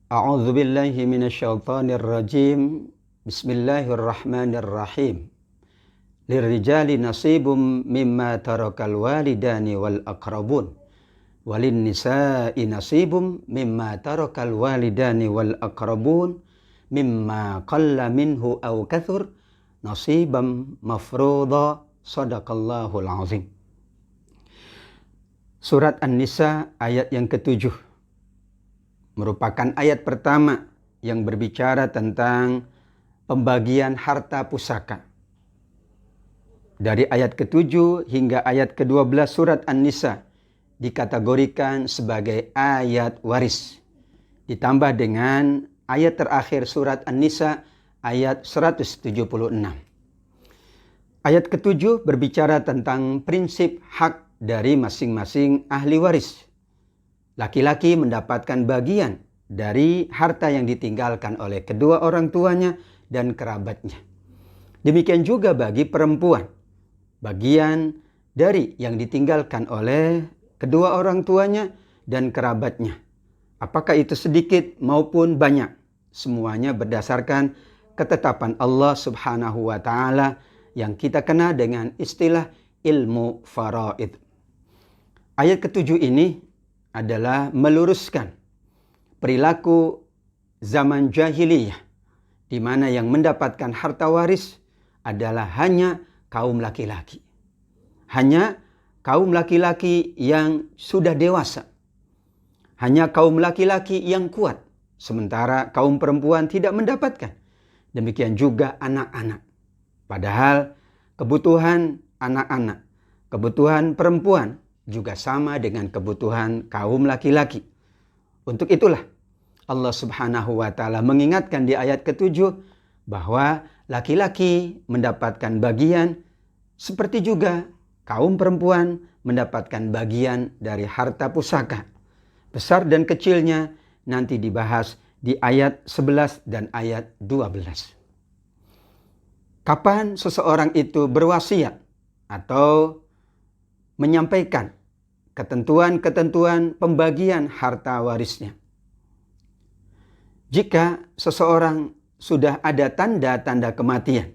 A'udzu billahi minasyaitonir rajim. Bismillahirrahmanirrahim. Lirrijali nasibum mimma tarakal walidani wal aqrabun. Walin nisa'i nasibum mimma tarakal walidani wal aqrabun. Mimma qalla minhu aw kathur. Nasibam mafruḍa. Shadaqallahul azim. Surat An-Nisa ayat yang ke-7 merupakan ayat pertama yang berbicara tentang pembagian harta pusaka. Dari ayat ke-7 hingga ayat ke-12 surat An-Nisa dikategorikan sebagai ayat waris. Ditambah dengan ayat terakhir surat An-Nisa ayat 176. Ayat ke-7 berbicara tentang prinsip hak dari masing-masing ahli waris. Laki-laki mendapatkan bagian dari harta yang ditinggalkan oleh kedua orang tuanya dan kerabatnya. Demikian juga bagi perempuan, bagian dari yang ditinggalkan oleh kedua orang tuanya dan kerabatnya. Apakah itu sedikit maupun banyak, semuanya berdasarkan ketetapan Allah Subhanahu wa Ta'ala yang kita kenal dengan istilah ilmu faraid. Ayat ke-7 ini adalah meluruskan perilaku zaman jahiliyah, di mana yang mendapatkan harta waris adalah hanya kaum laki-laki. Hanya kaum laki-laki yang sudah dewasa. Hanya kaum laki-laki yang kuat. Sementara kaum perempuan tidak mendapatkan. Demikian juga anak-anak. Padahal kebutuhan anak-anak, kebutuhan perempuan juga sama dengan kebutuhan kaum laki-laki. Untuk itulah Allah Subhanahu wa Ta'ala mengingatkan di ayat ke-7 bahwa laki-laki mendapatkan bagian seperti juga kaum perempuan mendapatkan bagian dari harta pusaka. Besar dan kecilnya nanti dibahas di ayat 11 dan ayat 12. Kapan seseorang itu berwasiat atau menyampaikan ketentuan-ketentuan pembagian harta warisnya? Jika seseorang sudah ada tanda-tanda kematian,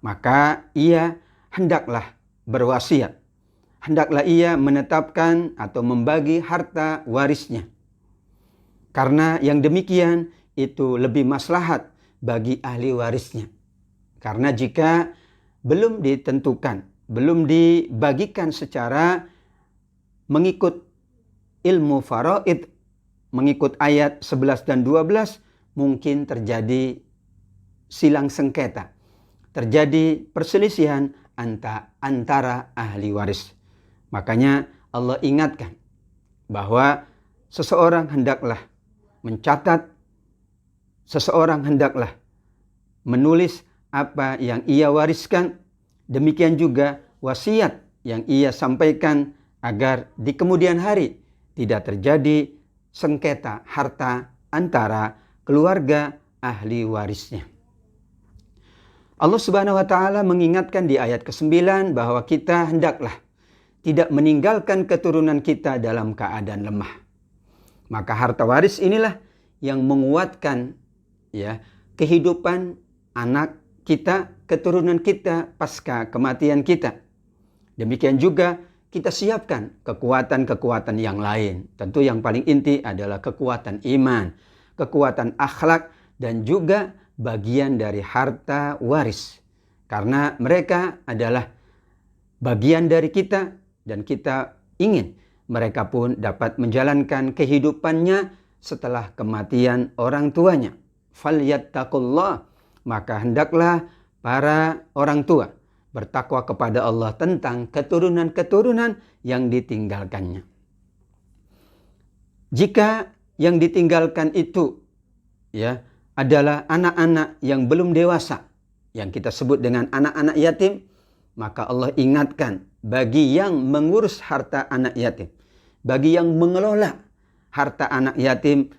maka ia hendaklah berwasiat. Hendaklah ia menetapkan atau membagi harta warisnya. Karena yang demikian itu lebih maslahat bagi ahli warisnya. Karena jika belum ditentukan, belum dibagikan secara mengikut ilmu faraid, mengikut ayat 11 dan 12, mungkin terjadi silang sengketa. Terjadi perselisihan antara ahli waris. Makanya Allah ingatkan bahwa seseorang hendaklah mencatat, seseorang hendaklah menulis apa yang ia wariskan. Demikian juga wasiat yang ia sampaikan agar di kemudian hari tidak terjadi sengketa harta antara keluarga ahli warisnya. Allah Subhanahu wa Ta'ala mengingatkan di ayat ke-9 bahwa kita hendaklah tidak meninggalkan keturunan kita dalam keadaan lemah. Maka harta waris inilah yang menguatkan kehidupan anak kita, keturunan kita pasca kematian kita. Demikian juga kita siapkan kekuatan-kekuatan yang lain. Tentu yang paling inti adalah kekuatan iman, kekuatan akhlak, dan juga bagian dari harta waris. Karena mereka adalah bagian dari kita dan kita ingin mereka pun dapat menjalankan kehidupannya setelah kematian orang tuanya. Falyattaqullah, maka hendaklah para orang tua bertakwa kepada Allah tentang keturunan-keturunan yang ditinggalkannya. Jika yang ditinggalkan itu adalah anak-anak yang belum dewasa, yang kita sebut dengan anak-anak yatim, maka Allah ingatkan bagi yang mengurus harta anak yatim, bagi yang mengelola harta anak yatim,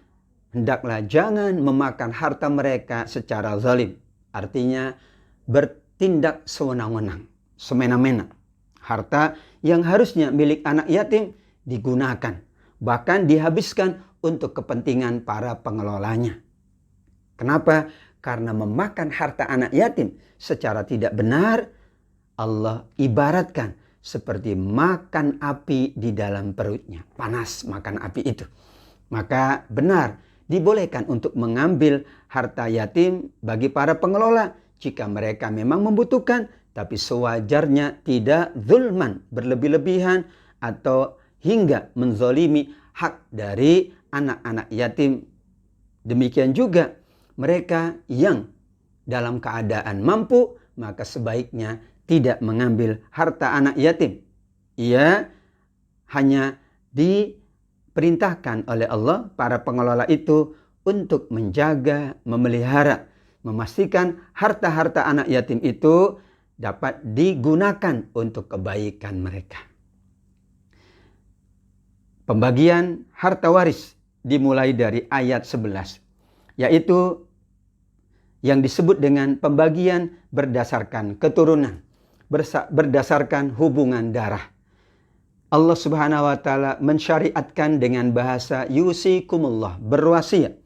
hendaklah jangan memakan harta mereka secara zalim. Artinya bertindak sewenang-wenang, semena-mena. Harta yang harusnya milik anak yatim digunakan, bahkan dihabiskan untuk kepentingan para pengelolanya. Kenapa? Karena memakan harta anak yatim secara tidak benar, Allah ibaratkan seperti makan api di dalam perutnya. Panas makan api itu. Maka benar dibolehkan untuk mengambil harta yatim bagi para pengelola jika mereka memang membutuhkan, tapi sewajarnya tidak zulman, berlebih-lebihan atau hingga menzolimi hak dari anak-anak yatim. Demikian juga mereka yang dalam keadaan mampu, maka sebaiknya tidak mengambil harta anak yatim. Ia hanya diperintahkan oleh Allah, para pengelola itu, untuk menjaga, memelihara, memastikan harta-harta anak yatim itu dapat digunakan untuk kebaikan mereka. Pembagian harta waris dimulai dari ayat 11, yaitu yang disebut dengan pembagian berdasarkan keturunan, berdasarkan hubungan darah. Allah Subhanahu wa taala mensyariatkan dengan bahasa yusikumullah, berwasiat.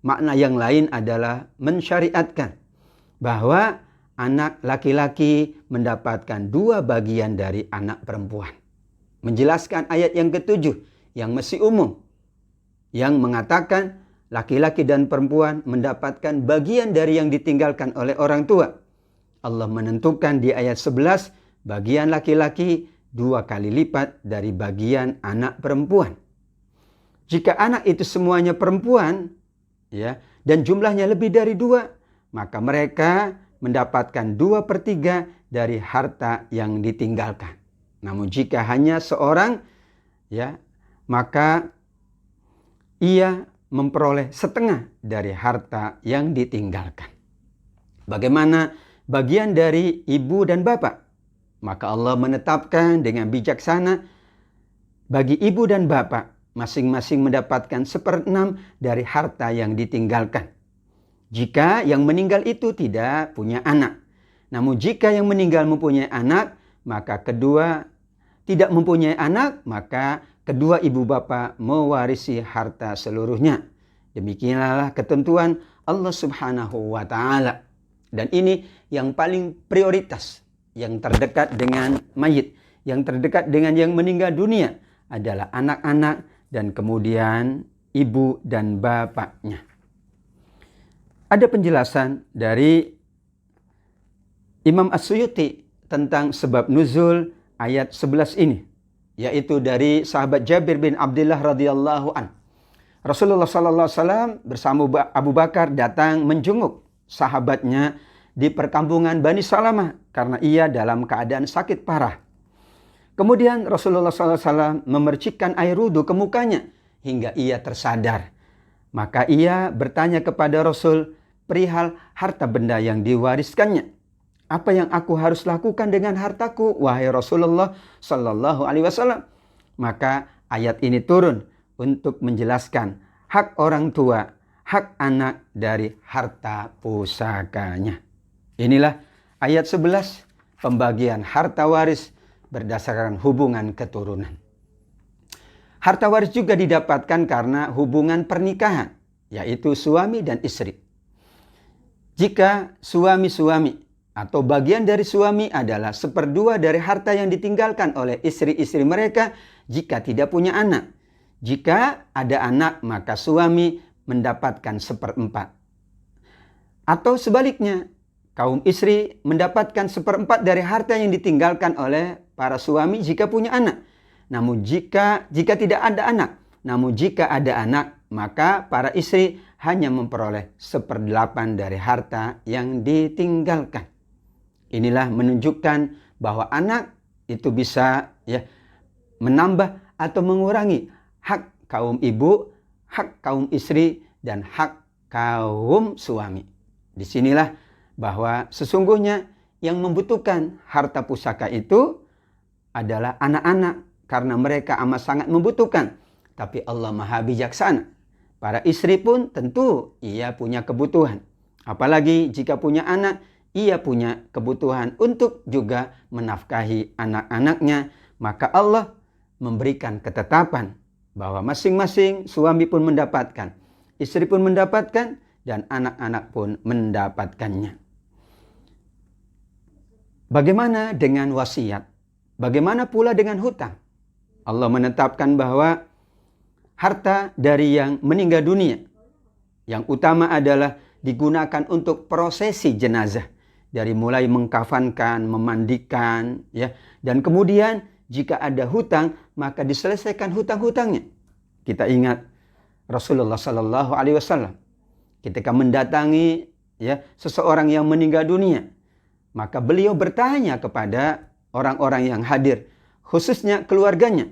Makna yang lain adalah mensyariatkan bahwa anak laki-laki mendapatkan 2 bagian dari anak perempuan. Menjelaskan ayat yang ke-7 yang masih umum, yang mengatakan laki-laki dan perempuan mendapatkan bagian dari yang ditinggalkan oleh orang tua. Allah menentukan di ayat 11, bagian laki-laki 2 kali lipat dari bagian anak perempuan. Jika anak itu semuanya perempuan, ya, dan jumlahnya lebih dari 2, maka mereka mendapatkan 2/3 dari harta yang ditinggalkan. Namun jika hanya seorang, ya, maka ia memperoleh setengah dari harta yang ditinggalkan. Bagaimana bagian dari ibu dan bapak? Maka Allah menetapkan dengan bijaksana, bagi ibu dan bapak masing-masing mendapatkan 1/6 dari harta yang ditinggalkan. Jika yang meninggal itu tidak punya anak. Namun jika yang meninggal mempunyai anak, maka kedua tidak mempunyai anak, maka kedua ibu bapak mewarisi harta seluruhnya. Demikianlah ketentuan Allah Subhanahu wa taala. Dan ini yang paling prioritas, yang terdekat dengan mayit, yang terdekat dengan yang meninggal dunia adalah anak-anak dan kemudian ibu dan bapaknya. Ada penjelasan dari Imam As-Suyuti tentang sebab nuzul ayat 11 ini, yaitu dari sahabat Jabir bin Abdullah radhiyallahu an. Rasulullah sallallahu alaihi wasallam bersama Abu Bakar datang menjenguk sahabatnya di perkampungan Bani Salamah karena ia dalam keadaan sakit parah. Kemudian Rasulullah sallallahu alaihi wasallam memercikkan air wudu ke mukanya hingga ia tersadar. Maka ia bertanya kepada Rasul perihal harta benda yang diwariskannya. Apa yang aku harus lakukan dengan hartaku, wahai Rasulullah sallallahu alaihi wasallam? Maka ayat ini turun untuk menjelaskan hak orang tua, hak anak dari harta pusakanya. Inilah ayat 11, pembagian harta waris berdasarkan hubungan keturunan. Harta waris juga didapatkan karena hubungan pernikahan, yaitu suami dan istri. Jika suami-suami atau bagian dari suami adalah 1/2 dari harta yang ditinggalkan oleh istri-istri mereka jika tidak punya anak. Jika ada anak, maka suami mendapatkan 1/4. Atau sebaliknya, kaum istri mendapatkan 1/4 dari harta yang ditinggalkan oleh para suami jika punya anak. Namun jika tidak ada anak, maka para istri hanya memperoleh 1/8 dari harta yang ditinggalkan. Inilah menunjukkan bahwa anak itu bisa, ya, menambah atau mengurangi hak kaum ibu, hak kaum istri, dan hak kaum suami. Disinilah bahwa sesungguhnya yang membutuhkan harta pusaka itu adalah anak-anak karena mereka amat sangat membutuhkan. Tapi Allah Maha Bijaksana. Para istri pun tentu ia punya kebutuhan. Apalagi jika punya anak, ia punya kebutuhan untuk juga menafkahi anak-anaknya. Maka Allah memberikan ketetapan bahwa masing-masing suami pun mendapatkan, istri pun mendapatkan, dan anak-anak pun mendapatkannya. Bagaimana dengan wasiat? Bagaimana pula dengan hutang? Allah menetapkan bahwa harta dari yang meninggal dunia, yang utama adalah digunakan untuk prosesi jenazah. Dari mulai mengkafankan, memandikan, ya, dan kemudian jika ada hutang, maka diselesaikan hutang-hutangnya. Kita ingat Rasulullah Sallallahu Alaihi Wasallam ketika mendatangi, ya, seseorang yang meninggal dunia, maka beliau bertanya kepada orang-orang yang hadir, khususnya keluarganya,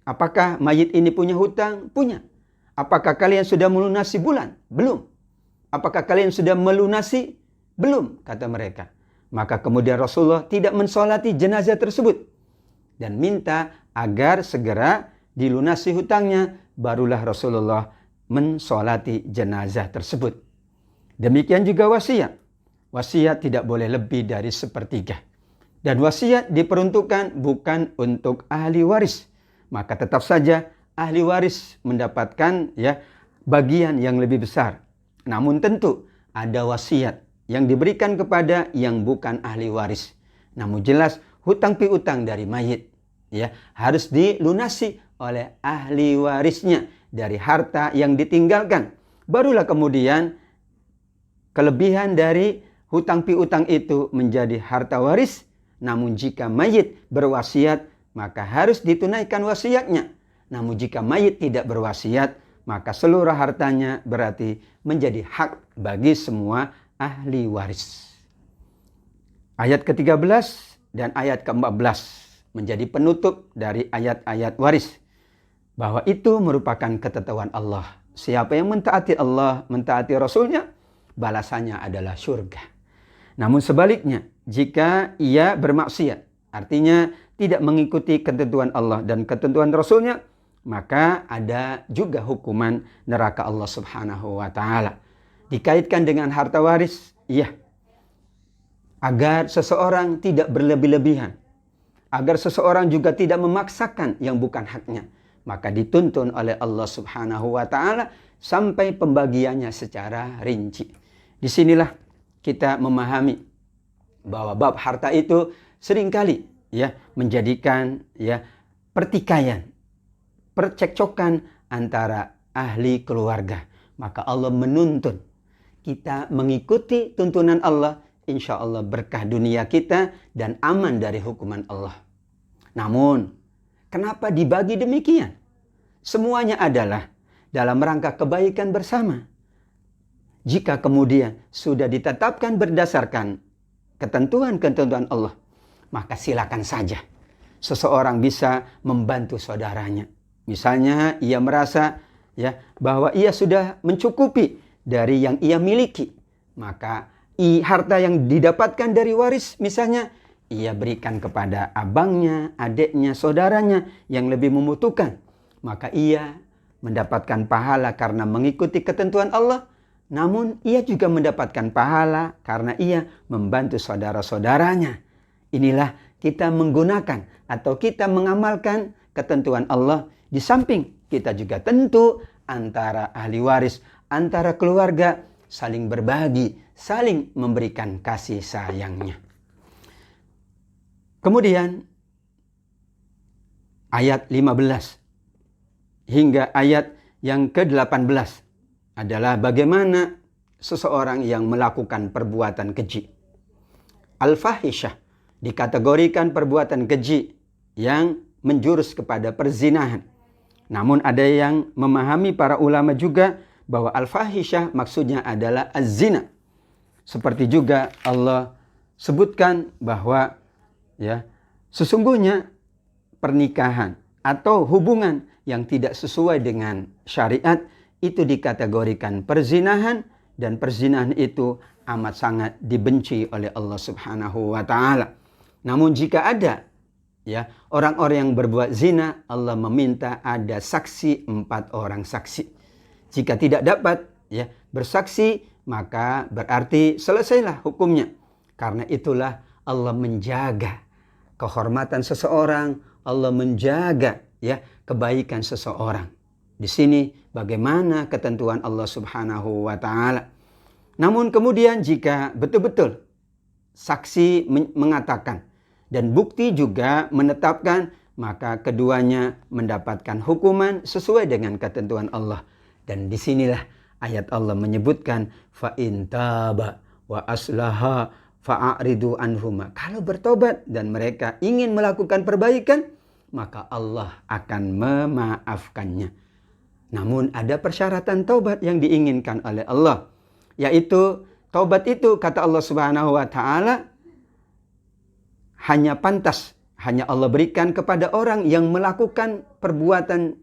apakah mayit ini punya hutang? Punya. Apakah kalian sudah melunasi bulan? Belum. Apakah kalian sudah melunasi? Belum, kata mereka. Maka kemudian Rasulullah tidak mensolati jenazah tersebut dan minta agar segera dilunasi hutangnya. Barulah Rasulullah mensolati jenazah tersebut. Demikian juga wasiat. Wasiat tidak boleh lebih dari 1/3. Dan wasiat diperuntukkan bukan untuk ahli waris. Maka tetap saja ahli waris mendapatkan, ya, bagian yang lebih besar. Namun tentu ada wasiat yang diberikan kepada yang bukan ahli waris. Namun jelas hutang piutang dari mayit, ya, harus dilunasi oleh ahli warisnya dari harta yang ditinggalkan. Barulah kemudian kelebihan dari hutang piutang itu menjadi harta waris. Namun jika mayit berwasiat, maka harus ditunaikan wasiatnya. Namun jika mayit tidak berwasiat, maka seluruh hartanya berarti menjadi hak bagi semua ahli waris. Ayat ke-13 dan ayat ke-14 menjadi penutup dari ayat-ayat waris. Bahwa itu merupakan ketetapan Allah. Siapa yang mentaati Allah, mentaati Rasulnya, balasannya adalah surga. Namun sebaliknya, jika ia bermaksiat, artinya tidak mengikuti ketentuan Allah dan ketentuan Rasulnya, maka ada juga hukuman neraka Allah Subhanahu wa Ta'ala. Dikaitkan dengan harta waris, iya, agar seseorang tidak berlebih-lebihan, agar seseorang juga tidak memaksakan yang bukan haknya, maka dituntun oleh Allah Subhanahu wa Ta'ala sampai pembagiannya secara rinci. Disinilah kita memahami bahwa bab harta itu seringkali, ya, menjadikan, ya, pertikaian, percekcokan antara ahli keluarga. Maka Allah menuntun kita mengikuti tuntunan Allah, insya Allah berkah dunia kita dan aman dari hukuman Allah. Namun, kenapa dibagi demikian? Semuanya adalah dalam rangka kebaikan bersama. Jika kemudian sudah ditetapkan berdasarkan ketentuan-ketentuan Allah, maka silakan saja seseorang bisa membantu saudaranya. Misalnya ia merasa, ya, bahwa ia sudah mencukupi dari yang ia miliki, maka harta yang didapatkan dari waris misalnya ia berikan kepada abangnya, adiknya, saudaranya yang lebih membutuhkan. Maka ia mendapatkan pahala karena mengikuti ketentuan Allah. Namun ia juga mendapatkan pahala karena ia membantu saudara-saudaranya. Inilah kita menggunakan atau kita mengamalkan ketentuan Allah. Di samping kita juga tentu antara ahli waris, antara keluarga saling berbagi, saling memberikan kasih sayangnya. Kemudian ayat 15 hingga ayat yang ke-18 adalah bagaimana seseorang yang melakukan perbuatan keji. Al-fahisyah dikategorikan perbuatan keji yang menjurus kepada perzinahan. Namun ada yang memahami para ulama juga bahwa al-fahisyah maksudnya adalah az-zina. Seperti juga Allah sebutkan bahwa, ya, sesungguhnya pernikahan atau hubungan yang tidak sesuai dengan syariat itu dikategorikan perzinahan, dan perzinahan itu amat sangat dibenci oleh Allah Subhanahu wa Ta'ala. Namun jika ada, ya, orang-orang yang berbuat zina, Allah meminta ada saksi 4 orang saksi. Jika tidak dapat, ya, bersaksi, maka berarti selesailah hukumnya. Karena itulah Allah menjaga kehormatan seseorang, Allah menjaga, ya, kebaikan seseorang. Di sini bagaimana ketentuan Allah Subhanahu wa taala. Namun kemudian jika betul-betul saksi mengatakan dan bukti juga menetapkan, maka keduanya mendapatkan hukuman sesuai dengan ketentuan Allah. Dan disinilah ayat Allah menyebutkan fa in taba wa aslaha fa'aridu anhuma. Kalau bertobat dan mereka ingin melakukan perbaikan, maka Allah akan memaafkannya. Namun ada persyaratan taubat yang diinginkan oleh Allah, yaitu taubat itu kata Allah Subhanahu wa taala hanya pantas, hanya Allah berikan kepada orang yang melakukan perbuatan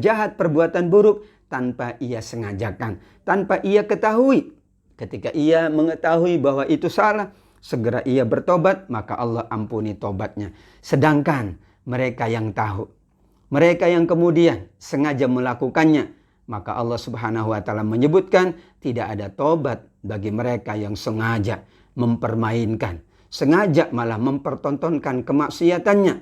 jahat, perbuatan buruk tanpa ia sengajakan, tanpa ia ketahui. Ketika ia mengetahui bahwa itu salah, segera ia bertobat, maka Allah ampuni tobatnya. Sedangkan mereka yang tahu, mereka yang kemudian sengaja melakukannya, maka Allah Subhanahu wa taala menyebutkan tidak ada tobat bagi mereka yang sengaja mempermainkan, sengaja malah mempertontonkan kemaksiatannya,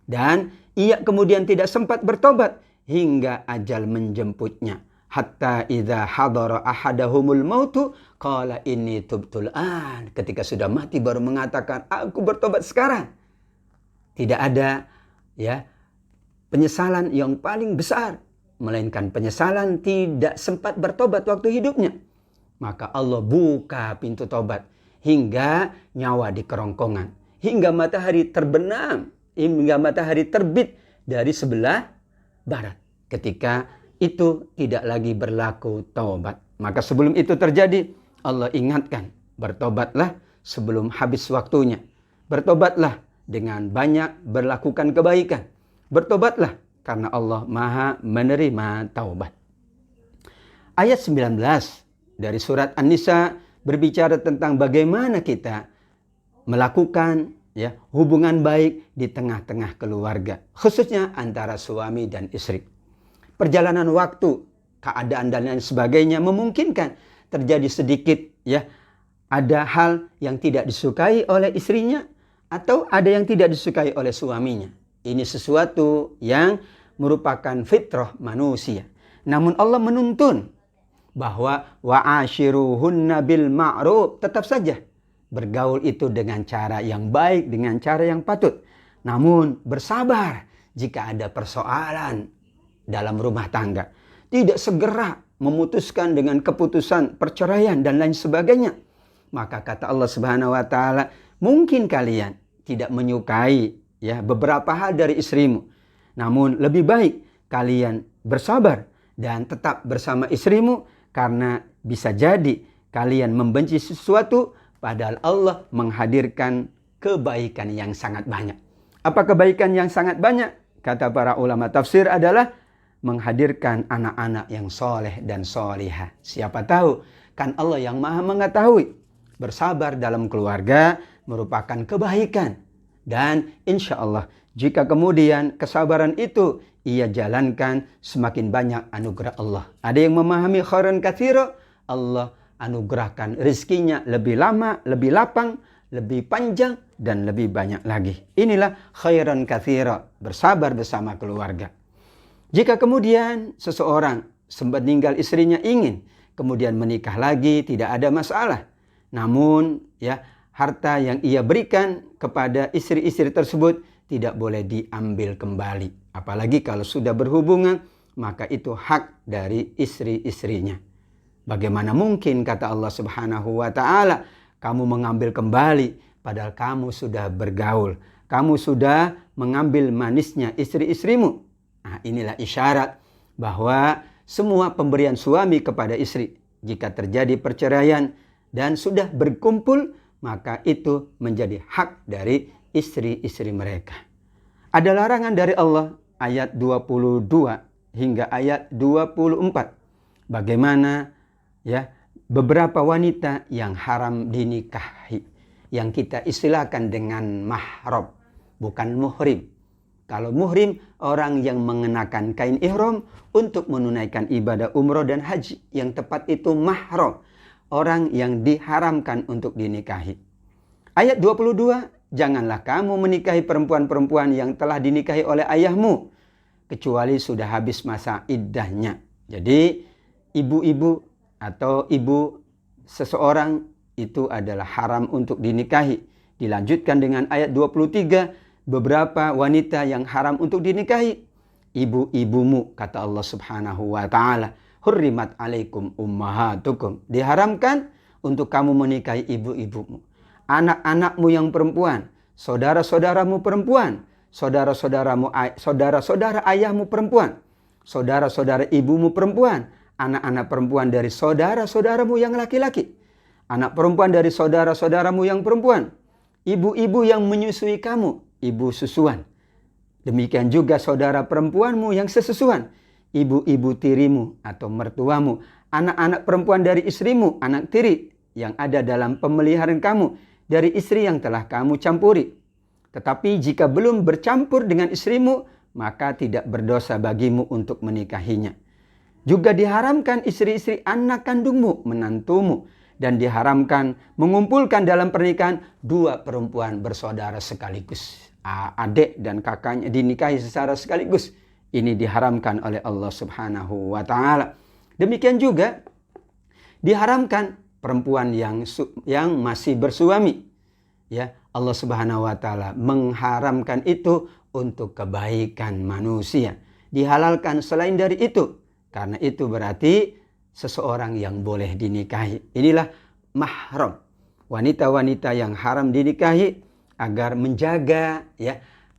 dan ia kemudian tidak sempat bertobat hingga ajal menjemputnya. Hatta idza hadara ahadahumul mautu qala inni tubtul an. Ketika sudah mati baru mengatakan aku bertobat sekarang. Tidak ada penyesalan yang paling besar, melainkan penyesalan tidak sempat bertobat waktu hidupnya. Maka Allah buka pintu tobat hingga nyawa di kerongkongan, hingga matahari terbenam, hingga matahari terbit dari sebelah barat. Ketika itu tidak lagi berlaku taubat. Maka sebelum itu terjadi, Allah ingatkan, bertobatlah sebelum habis waktunya. Bertobatlah dengan banyak berlakukan kebaikan. Bertobatlah karena Allah Maha menerima taubat. Ayat 19 dari surat An-Nisa berbicara tentang bagaimana kita melakukan hubungan baik di tengah-tengah keluarga, khususnya antara suami dan istri. Perjalanan waktu, keadaan dan lain sebagainya memungkinkan terjadi sedikit ada hal yang tidak disukai oleh istrinya atau ada yang tidak disukai oleh suaminya. Ini sesuatu yang merupakan fitrah manusia. Namun Allah menuntun bahwa wa'ashiruhunna bil ma'ruf, tetap saja bergaul itu dengan cara yang baik, dengan cara yang patut. Namun bersabar jika ada persoalan dalam rumah tangga. Tidak segera memutuskan dengan keputusan perceraian dan lain sebagainya. Maka kata Allah Subhanahu wa taala, mungkin kalian tidak menyukai beberapa hal dari istrimu. Namun lebih baik kalian bersabar dan tetap bersama istrimu, karena bisa jadi kalian membenci sesuatu padahal Allah menghadirkan kebaikan yang sangat banyak. Apa kebaikan yang sangat banyak? Kata para ulama tafsir adalah menghadirkan anak-anak yang soleh dan solihah. Siapa tahu, kan Allah yang maha mengetahui. Bersabar dalam keluarga merupakan kebaikan. Dan insya Allah jika kemudian kesabaran itu ia jalankan, semakin banyak anugerah Allah. Ada yang memahami khairan katsira, Allah anugerahkan rezekinya lebih lama, lebih lapang, lebih panjang, dan lebih banyak lagi. Inilah khairan katsira, bersabar bersama keluarga. Jika kemudian seseorang sempat tinggal istrinya ingin kemudian menikah lagi, tidak ada masalah. Namun harta yang ia berikan kepada istri-istri tersebut tidak boleh diambil kembali. Apalagi kalau sudah berhubungan, maka itu hak dari istri-istrinya. Bagaimana mungkin kata Allah Subhanahu wa taala kamu mengambil kembali padahal kamu sudah bergaul, kamu sudah mengambil manisnya istri-istrimu. Nah, inilah isyarat bahwa semua pemberian suami kepada istri, jika terjadi perceraian dan sudah berkumpul, maka itu menjadi hak dari istri-istri mereka. Ada larangan dari Allah ayat 22 hingga ayat 24. Bagaimana beberapa wanita yang haram dinikahi, yang kita istilahkan dengan mahram, bukan muhrim. Kalau muhrim, orang yang mengenakan kain ihram untuk menunaikan ibadah umroh dan haji. Yang tepat itu mahram, orang yang diharamkan untuk dinikahi. Ayat 22 janganlah kamu menikahi perempuan-perempuan yang telah dinikahi oleh ayahmu, kecuali sudah habis masa iddahnya. Jadi ibu-ibu atau ibu seseorang itu adalah haram untuk dinikahi. Dilanjutkan dengan ayat 23, beberapa wanita yang haram untuk dinikahi. Ibu-ibumu, kata Allah Subhanahu wa ta'ala. Hurrimat alaikum ummahatukum. Diharamkan untuk kamu menikahi ibu-ibumu. Anak-anakmu yang perempuan, saudara-saudaramu perempuan, saudara-saudara ayahmu perempuan, saudara-saudara ibumu perempuan, anak-anak perempuan dari saudara-saudaramu yang laki-laki, anak perempuan dari saudara-saudaramu yang perempuan, ibu-ibu yang menyusui kamu, ibu susuan. Demikian juga saudara perempuanmu yang sesusuan, ibu-ibu tirimu atau mertuamu, anak-anak perempuan dari istrimu, anak tiri yang ada dalam pemeliharaan kamu, dari istri yang telah kamu campuri. Tetapi jika belum bercampur dengan istrimu, maka tidak berdosa bagimu untuk menikahinya. Juga diharamkan istri-istri anak kandungmu, menantumu, dan diharamkan mengumpulkan dalam pernikahan dua perempuan bersaudara sekaligus. Adik dan kakaknya dinikahi secara sekaligus. Ini diharamkan oleh Allah Subhanahu wa ta'ala. Demikian juga diharamkan perempuan yang masih bersuami. Ya, Allah Subhanahu wa ta'ala mengharamkan itu untuk kebaikan manusia. Dihalalkan selain dari itu. Karena itu berarti seseorang yang boleh dinikahi. Inilah mahram. Wanita-wanita yang haram dinikahi agar menjaga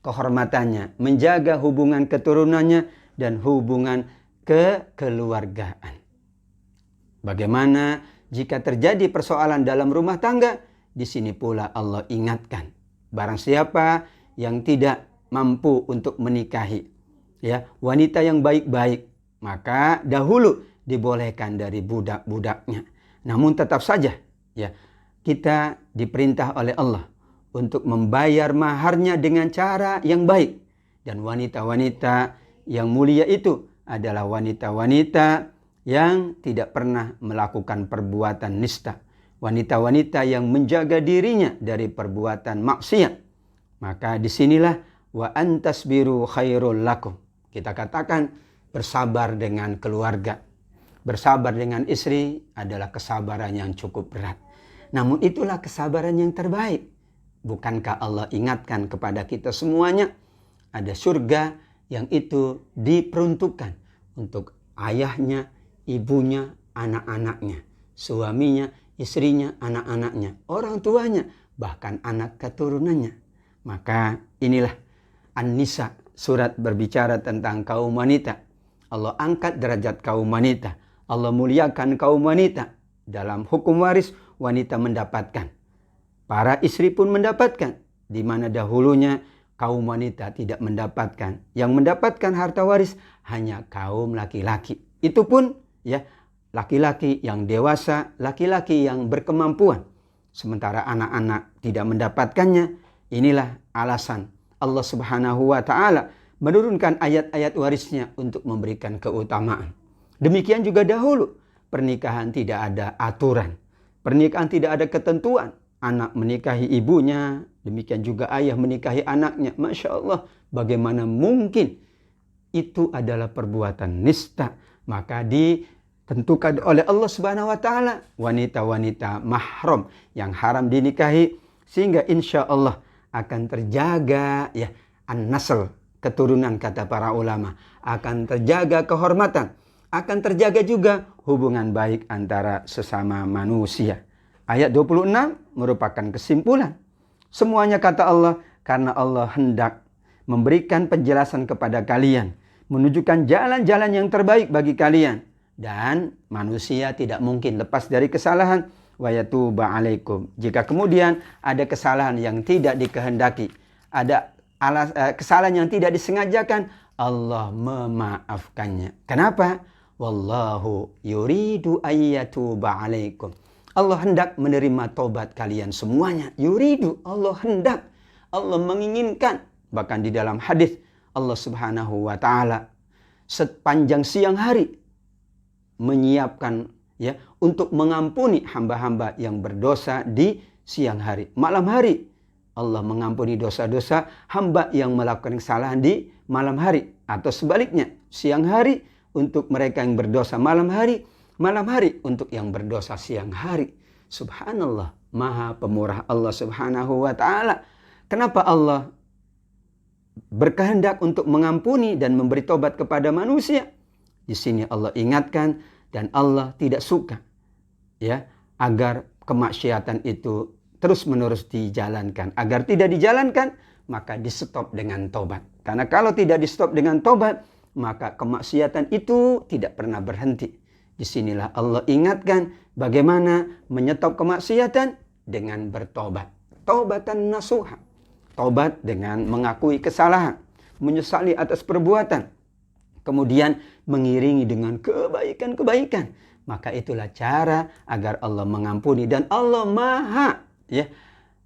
kehormatannya, menjaga hubungan keturunannya dan hubungan kekeluargaan. Bagaimana jika terjadi persoalan dalam rumah tangga? Di sini pula Allah ingatkan, barang siapa yang tidak mampu untuk menikahi wanita yang baik-baik, maka dahulu dibolehkan dari budak-budaknya. Namun tetap saja kita diperintah oleh Allah untuk membayar maharnya dengan cara yang baik. Dan wanita-wanita yang mulia itu adalah wanita-wanita yang tidak pernah melakukan perbuatan nista. Wanita-wanita yang menjaga dirinya dari perbuatan maksiat. Maka disinilah wa antasbiru khairul lakum. Kita katakan bersabar dengan keluarga. Bersabar dengan istri adalah kesabaran yang cukup berat. Namun itulah kesabaran yang terbaik. Bukankah Allah ingatkan kepada kita semuanya? Ada surga yang itu diperuntukkan untuk ayahnya, ibunya, anak-anaknya, suaminya, istrinya, anak-anaknya, orang tuanya, bahkan anak keturunannya. Maka inilah An-Nisa, surat berbicara tentang kaum wanita. Allah angkat derajat kaum wanita. Allah muliakan kaum wanita. Dalam hukum waris, wanita mendapatkan. Para istri pun mendapatkan. Di mana dahulunya kaum wanita tidak mendapatkan. Yang mendapatkan harta waris hanya kaum laki-laki. Itu pun laki-laki yang dewasa, laki-laki yang berkemampuan. Sementara anak-anak tidak mendapatkannya. Inilah alasan Allah Subhanahu wa ta'ala menurunkan ayat-ayat warisnya untuk memberikan keutamaan. Demikian juga dahulu. Pernikahan tidak ada aturan. Pernikahan tidak ada ketentuan. Anak menikahi ibunya. Demikian juga ayah menikahi anaknya. Masya Allah, bagaimana mungkin itu adalah perbuatan nista. Maka ditentukan oleh Allah Subhanahu wa ta'ala wanita-wanita mahram yang haram dinikahi, sehingga insya Allah akan terjaga an-nasl, keturunan kata para ulama, akan terjaga kehormatan, akan terjaga juga hubungan baik antara sesama manusia. Ayat 26 merupakan kesimpulan. Semuanya kata Allah karena Allah hendak memberikan penjelasan kepada kalian, menunjukkan jalan-jalan yang terbaik bagi kalian. Dan manusia tidak mungkin lepas dari kesalahan. Wa yatuba alaikum. Jika kemudian ada kesalahan yang tidak dikehendaki, ada kesalahan yang tidak disengajakan, Allah memaafkannya. Kenapa? Wallahu yuridu ayyatuba alaikum. Allah hendak menerima tobat kalian semuanya. Yuridu, Allah hendak, Allah menginginkan. Bahkan di dalam hadis Allah Subhanahu wa ta'ala sepanjang siang hari menyiapkan untuk mengampuni hamba-hamba yang berdosa di siang hari. Malam hari Allah mengampuni dosa-dosa hamba yang melakukan kesalahan di malam hari. Atau sebaliknya, siang hari untuk mereka yang berdosa malam hari untuk yang berdosa siang hari. Subhanallah, maha pemurah Allah subhanahu wa ta'ala. Kenapa Allah berkehendak untuk mengampuni dan memberi tobat kepada manusia? Di sini Allah ingatkan, dan Allah tidak suka ya agar kemaksiatan itu terus-menerus dijalankan. Agar tidak dijalankan, maka di stop dengan tobat. Karena kalau tidak di stop dengan tobat, maka kemaksiatan itu tidak pernah berhenti. Disinilah Allah ingatkan bagaimana menyetop kemaksiatan dengan bertobat. Taubatan nasuha. Tobat dengan mengakui kesalahan, menyesali atas perbuatan, kemudian mengiringi dengan kebaikan-kebaikan. Maka itulah cara agar Allah mengampuni. Dan Allah maha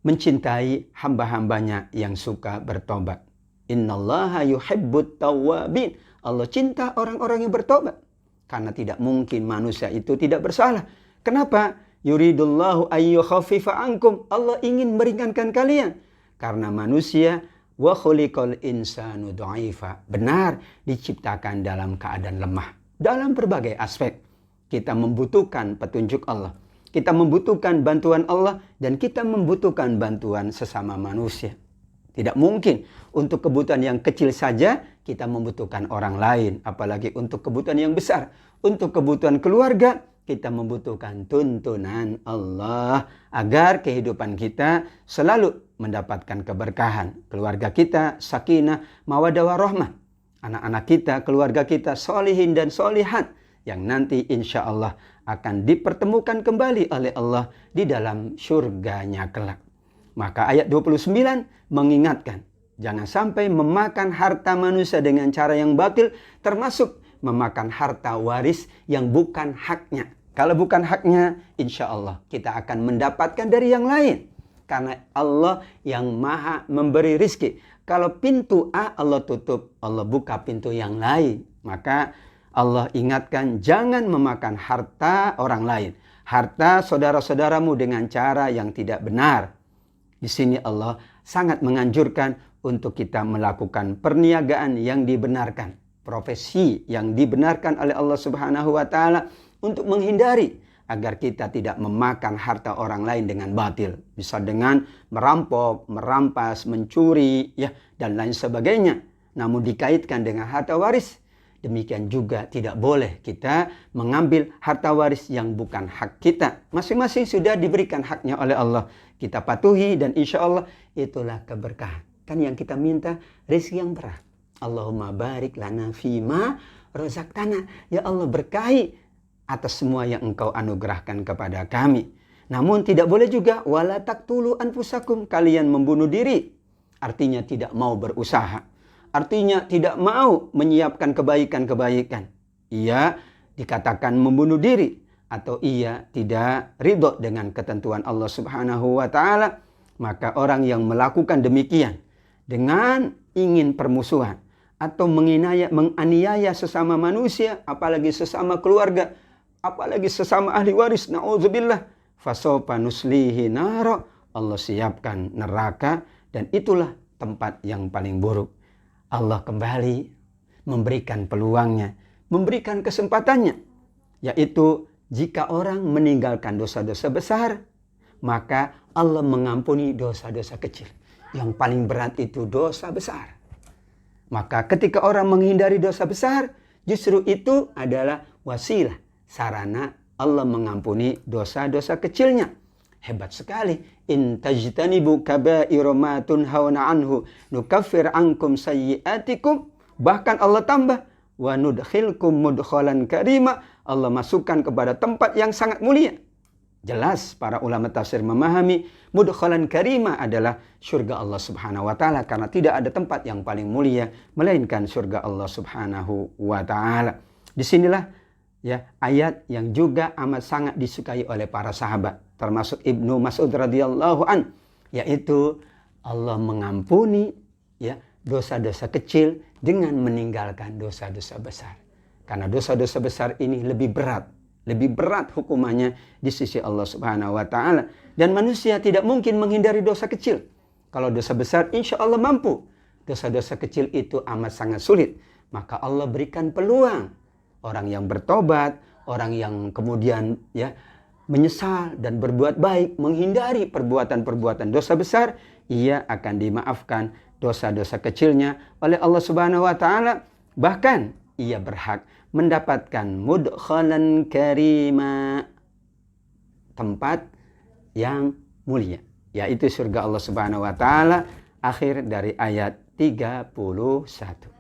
mencintai hamba-hambanya yang suka bertobat. Innallaha yuhibbut tawwabin. Allah cinta orang-orang yang bertobat. Karena tidak mungkin manusia itu tidak bersalah. Kenapa? Yuridullahu ayyukhaffifa ankum. Allah ingin meringankan kalian. Karena manusia wa khuliqal insanu dha'ifa. Benar diciptakan dalam keadaan lemah. Dalam berbagai aspek. Kita membutuhkan petunjuk Allah. Kita membutuhkan bantuan Allah. Dan kita membutuhkan bantuan sesama manusia. Tidak mungkin untuk kebutuhan yang kecil saja kita membutuhkan orang lain. Apalagi untuk kebutuhan yang besar. Untuk kebutuhan keluarga kita membutuhkan tuntunan Allah. Agar kehidupan kita selalu mendapatkan keberkahan. Keluarga kita sakinah, mawaddah warahmah. Anak-anak kita, keluarga kita solihin dan solihat. Yang nanti insya Allah akan dipertemukan kembali oleh Allah di dalam surganya kelak. Maka ayat 29 mengingatkan, jangan sampai memakan harta manusia dengan cara yang batil, termasuk memakan harta waris yang bukan haknya. Kalau bukan haknya, insya Allah kita akan mendapatkan dari yang lain. Karena Allah yang maha memberi rizki. Kalau pintu A Allah tutup, Allah buka pintu yang lain. Maka Allah ingatkan, jangan memakan harta orang lain. Harta saudara-saudaramu dengan cara yang tidak benar. Di sini Allah sangat menganjurkan untuk kita melakukan perniagaan yang dibenarkan. Profesi yang dibenarkan oleh Allah subhanahu wa ta'ala untuk menghindari agar kita tidak memakan harta orang lain dengan batil. Bisa dengan merampok, merampas, mencuri, dan lain sebagainya. Namun dikaitkan dengan harta waris. Demikian juga tidak boleh kita mengambil harta waris yang bukan hak kita. Masing-masing sudah diberikan haknya oleh Allah. Kita patuhi dan insya Allah itulah keberkahan. Kan yang kita minta rezeki yang berat. Allahumma barik lana fima razaqtana. Ya Allah, berkahi atas semua yang engkau anugerahkan kepada kami. Namun tidak boleh juga wala taqtulu anfusakum, kalian membunuh diri. Artinya tidak mau berusaha. Artinya tidak mau menyiapkan kebaikan-kebaikan. Ia dikatakan membunuh diri. Atau ia tidak ridho dengan ketentuan Allah subhanahu wa ta'ala. Maka orang yang melakukan demikian dengan ingin permusuhan. Atau menganiaya sesama manusia. Apalagi sesama keluarga. Apalagi sesama ahli waris. Na'udzubillah. Fasofa nuslihi nara. Allah siapkan neraka. Dan itulah tempat yang paling buruk. Allah kembali memberikan peluangnya, memberikan kesempatannya. Yaitu jika orang meninggalkan dosa-dosa besar, maka Allah mengampuni dosa-dosa kecil. Yang paling berat itu dosa besar. Maka ketika orang menghindari dosa besar, justru itu adalah wasilah, sarana Allah mengampuni dosa-dosa kecilnya. Hebat sekali. In tajtanibu kaba'ira ma tunhauna anhu nukaffir ankum sayyi'atikum. Bahkan Allah tambah, wa nudkhilkum mudkhalan karima. Allah masukkan kepada tempat yang sangat mulia. Jelas para ulama tafsir memahami mudkhalan karima adalah surga Allah subhanahu wa ta'ala. Karena tidak ada tempat yang paling mulia melainkan surga Allah subhanahu wa ta'ala. Disinilah ayat yang juga amat sangat disukai oleh para sahabat. Termasuk Ibnu Mas'ud radhiyallahu an, yaitu Allah mengampuni dosa-dosa kecil dengan meninggalkan dosa-dosa besar. Karena dosa-dosa besar ini lebih berat hukumannya di sisi Allah subhanahu wa ta'ala. Dan manusia tidak mungkin menghindari dosa kecil. Kalau dosa besar, insya Allah mampu. Dosa-dosa kecil itu amat sangat sulit. Maka Allah berikan peluang. Orang yang bertobat, orang yang kemudian menyesal dan berbuat baik, menghindari perbuatan-perbuatan dosa besar, ia akan dimaafkan dosa-dosa kecilnya oleh Allah Subhanahu wa taala. Bahkan ia berhak mendapatkan mudkhalan karima, tempat yang mulia, yaitu surga Allah Subhanahu wa taala. Akhir dari ayat 31.